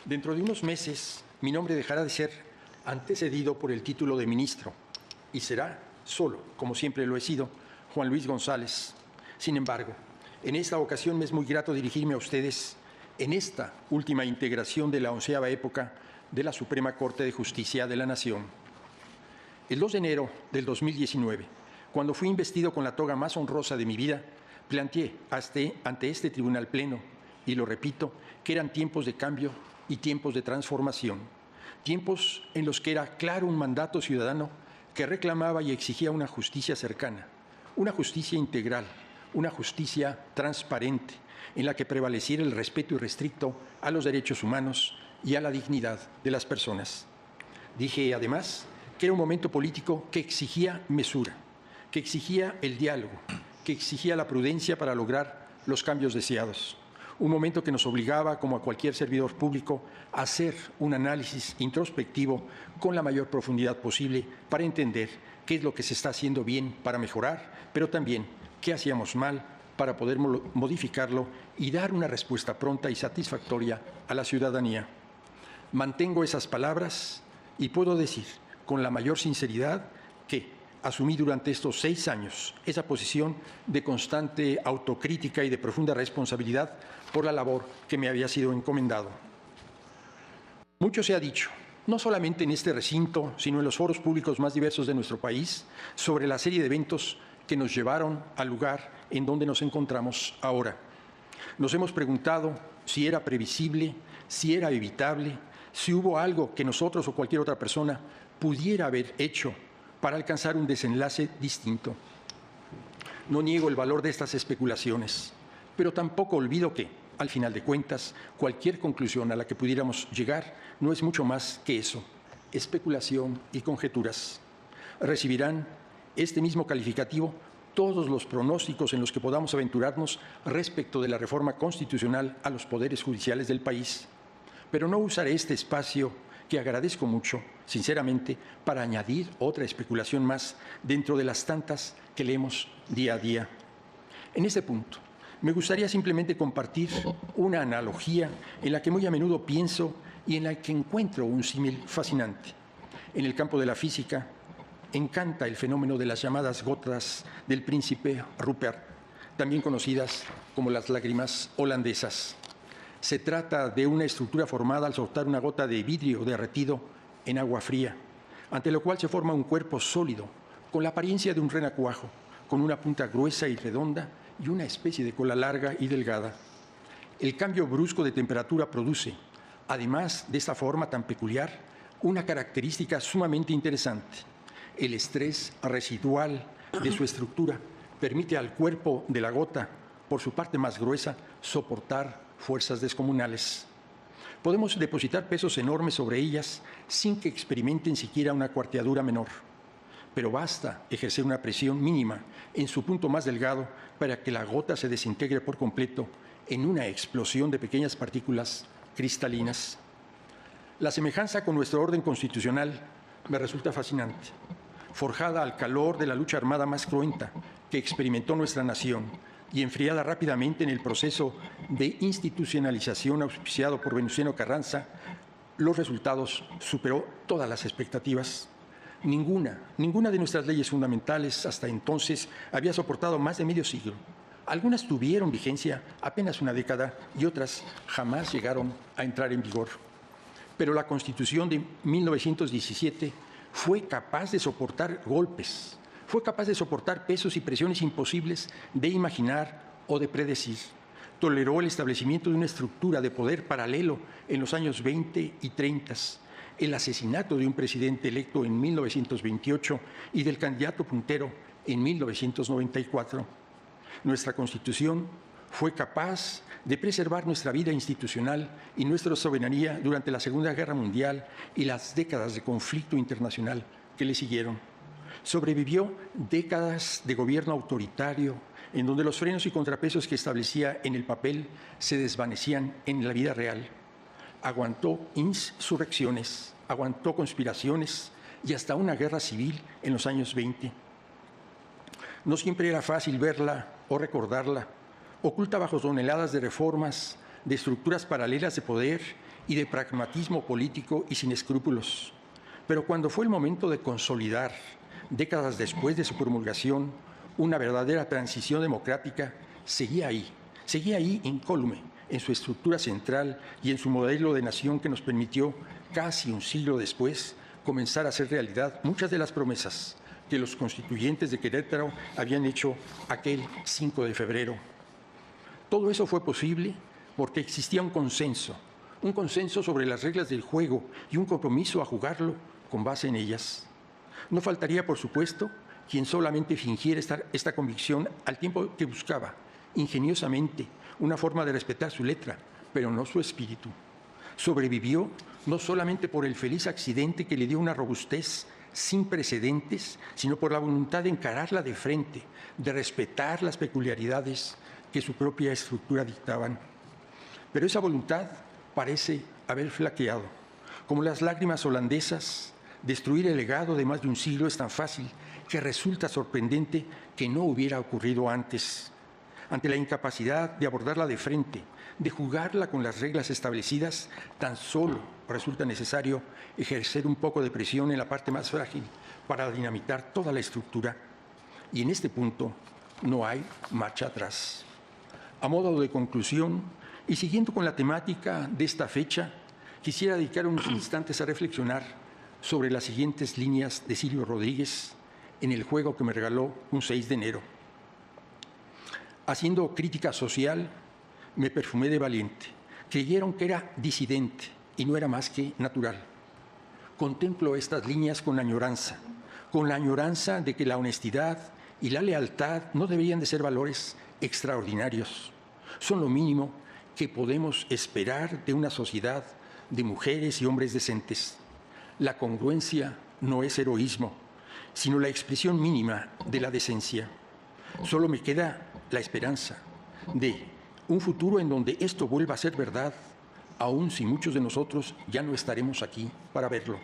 Dentro de unos meses, mi nombre dejará de ser antecedido por el título de ministro y será solo, como siempre lo he sido, Juan Luis González. Sin embargo, en esta ocasión me es muy grato dirigirme a ustedes en esta última integración de la 11ª época de la Suprema Corte de Justicia de la Nación. El 2 de enero del 2019, cuando fui investido con la toga más honrosa de mi vida, planteé ante este Tribunal Pleno, y lo repito, que eran tiempos de cambio y tiempos de transformación, tiempos en los que era claro un mandato ciudadano que reclamaba y exigía una justicia cercana, una justicia integral, una justicia transparente, en la que prevaleciera el respeto irrestricto a los derechos humanos y a la dignidad de las personas. Dije, además, que era un momento político que exigía mesura, que exigía el diálogo, que exigía la prudencia para lograr los cambios deseados. Un momento que nos obligaba, como a cualquier servidor público, a hacer un análisis introspectivo con la mayor profundidad posible para entender qué es lo que se está haciendo bien para mejorar, pero también qué hacíamos mal para poder modificarlo y dar una respuesta pronta y satisfactoria a la ciudadanía. Mantengo esas palabras y puedo decir con la mayor sinceridad que asumí durante estos 6 años esa posición de constante autocrítica y de profunda responsabilidad por la labor que me había sido encomendado. Mucho se ha dicho, no solamente en este recinto, sino en los foros públicos más diversos de nuestro país, sobre la serie de eventos que nos llevaron al lugar en donde nos encontramos ahora. Nos hemos preguntado si era previsible, si era evitable, si hubo algo que nosotros o cualquier otra persona pudiera haber hecho para alcanzar un desenlace distinto. No niego el valor de estas especulaciones, pero tampoco olvido que, al final de cuentas, cualquier conclusión a la que pudiéramos llegar no es mucho más que eso, especulación y conjeturas. Recibirán este mismo calificativo todos los pronósticos en los que podamos aventurarnos respecto de la reforma constitucional a los poderes judiciales del país. Pero no usaré este espacio, que agradezco mucho, sinceramente, para añadir otra especulación más dentro de las tantas que leemos día a día. En este punto, me gustaría simplemente compartir una analogía en la que muy a menudo pienso y en la que encuentro un símil fascinante. En el campo de la física, encanta el fenómeno de las llamadas gotas del príncipe Rupert, también conocidas como las lágrimas holandesas. Se trata de una estructura formada al soltar una gota de vidrio derretido en agua fría, ante lo cual se forma un cuerpo sólido, con la apariencia de un renacuajo, con una punta gruesa y redonda y una especie de cola larga y delgada. El cambio brusco de temperatura produce, además de esta forma tan peculiar, una característica sumamente interesante. El estrés residual de su estructura permite al cuerpo de la gota, por su parte más gruesa, soportar fuerzas descomunales. Podemos depositar pesos enormes sobre ellas sin que experimenten siquiera una cuarteadura menor. Pero basta ejercer una presión mínima en su punto más delgado para que la gota se desintegre por completo en una explosión de pequeñas partículas cristalinas. La semejanza con nuestro orden constitucional me resulta fascinante, forjada al calor de la lucha armada más cruenta que experimentó nuestra nación y enfriada rápidamente en el proceso de institucionalización auspiciado por Venustiano Carranza, los resultados superó todas las expectativas. Ninguna de nuestras leyes fundamentales hasta entonces había soportado más de medio siglo. Algunas tuvieron vigencia apenas una década y otras jamás llegaron a entrar en vigor. Pero la Constitución de 1917 fue capaz de soportar golpes, fue capaz de soportar pesos y presiones imposibles de imaginar o de predecir. Toleró el establecimiento de una estructura de poder paralelo en los años 20 y 30, el asesinato de un presidente electo en 1928 y del candidato puntero en 1994. Nuestra Constitución fue capaz de preservar nuestra vida institucional y nuestra soberanía durante la Segunda Guerra Mundial y las décadas de conflicto internacional que le siguieron. Sobrevivió décadas de gobierno autoritario, en donde los frenos y contrapesos que establecía en el papel se desvanecían en la vida real. Aguantó insurrecciones, aguantó conspiraciones y hasta una guerra civil en los años 20. No siempre era fácil verla o recordarla, oculta bajo toneladas de reformas, de estructuras paralelas de poder y de pragmatismo político y sin escrúpulos. Pero cuando fue el momento de consolidar, décadas después de su promulgación, una verdadera transición democrática, seguía ahí incólume en su estructura central y en su modelo de nación que nos permitió, casi un siglo después, comenzar a hacer realidad muchas de las promesas que los constituyentes de Querétaro habían hecho aquel 5 de febrero. Todo eso fue posible porque existía un consenso sobre las reglas del juego y un compromiso a jugarlo con base en ellas. No faltaría, por supuesto, quien solamente fingiera esta convicción al tiempo que buscaba, ingeniosamente, una forma de respetar su letra, pero no su espíritu. Sobrevivió no solamente por el feliz accidente que le dio una robustez sin precedentes, sino por la voluntad de encararla de frente, de respetar las peculiaridades que su propia estructura dictaban. Pero esa voluntad parece haber flaqueado. Como las lágrimas holandesas, destruir el legado de más de un siglo es tan fácil que resulta sorprendente que no hubiera ocurrido antes. Ante la incapacidad de abordarla de frente, de jugarla con las reglas establecidas, tan solo resulta necesario ejercer un poco de presión en la parte más frágil para dinamitar toda la estructura. Y en este punto no hay marcha atrás. A modo de conclusión, y siguiendo con la temática de esta fecha, quisiera dedicar unos instantes a reflexionar sobre las siguientes líneas de Silvio Rodríguez en el juego que me regaló un 6 de enero. Haciendo crítica social, me perfumé de valiente. Creyeron que era disidente y no era más que natural. Contemplo estas líneas con la añoranza de que la honestidad y la lealtad no deberían de ser valores extraordinarios. Son lo mínimo que podemos esperar de una sociedad de mujeres y hombres decentes. La congruencia no es heroísmo, sino la expresión mínima de la decencia. Solo me queda la esperanza de un futuro en donde esto vuelva a ser verdad, aun si muchos de nosotros ya no estaremos aquí para verlo.